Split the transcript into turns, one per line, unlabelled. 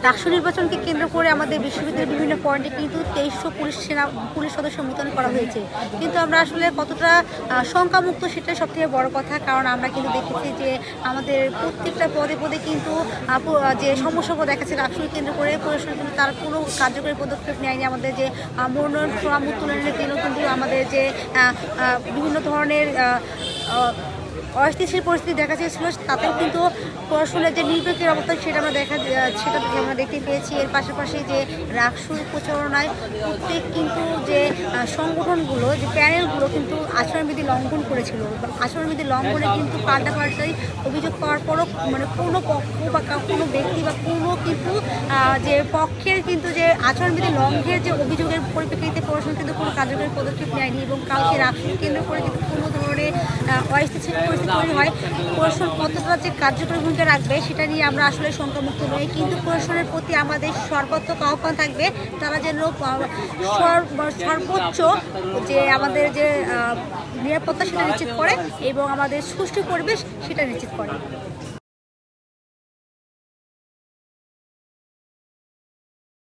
ডাকসু নির্বাচনকে কেন্দ্র করে আমাদের বিশ্ববিদ্যালয়ের বিভিন্ন পয়েন্টে কিন্তু 2300 পুলিশ সদস্য মোতায়েন করা হয়েছে, কিন্তু আমরা আসলে কতটা শঙ্কামুক্ত সেটাই সবথেকে বড় কথা। কারণ আমরা কিন্তু দেখেছি যে আমাদের প্রত্যেকটা পদে পদে কিন্তু যে সমস্যাগুলো দেখাচ্ছে ডাকসুকে কেন্দ্র করে প্রশাসন কিন্তু তার কোনো কার্যকরী পদক্ষেপ নেয়নি। আমাদের যে মনোনয়ন ফর্ম উত্তোলনের দিনও কিন্তু আমাদের যে বিভিন্ন ধরনের অস্থিতিশীল পরিস্থিতি দেখা যাচ্ছিল, তাতেও কিন্তু প্রশাসনের যে নির্বাচনের অবস্থা সেটা আমরা দেখতে পেয়েছি। এর পাশাপাশি যে ডাকসুর প্রচারণায় প্রত্যেক কিন্তু যে সংগঠনগুলো যে প্যানেলগুলো কিন্তু আচরণবিধি লঙ্ঘন করেছিল। আচরণবিধি লঙ্ঘনে কিন্তু পাল্টাপাল্টাই অভিযোগ পাওয়ার পরও মানে কোনো পক্ষ বা কোনো ব্যক্তি বা কোনো কিন্তু যে পক্ষের কিন্তু যে আচরণবিধি লঙ্ঘনের যে অভিযোগের পরিপ্রেক্ষিতে প্রশাসন কিন্তু কোনো কার্যকরী পদক্ষেপ নেয়নি এবং কাউকে ডাকসুকে কেন্দ্র করে কিন্তু কোনো ধরনের অস্থিতিশীল পরিস্থিতি তৈরি হয়। প্রশাসন কতটা যে কার্যকরী ভূমিকা রাখবে সেটা নিয়ে আমরা আসলে শঙ্কামুক্ত নই, কিন্তু প্রশাসনের প্রতি আমাদের সর্বাত্মক আহ্বান থাকবে তারা যেন সর্বোচ্চ যে আমাদের যে নিরাপত্তা সেটা নিশ্চিত করে এবং আমাদের সুষ্ঠু পরিবেশ সেটা নিশ্চিত করে।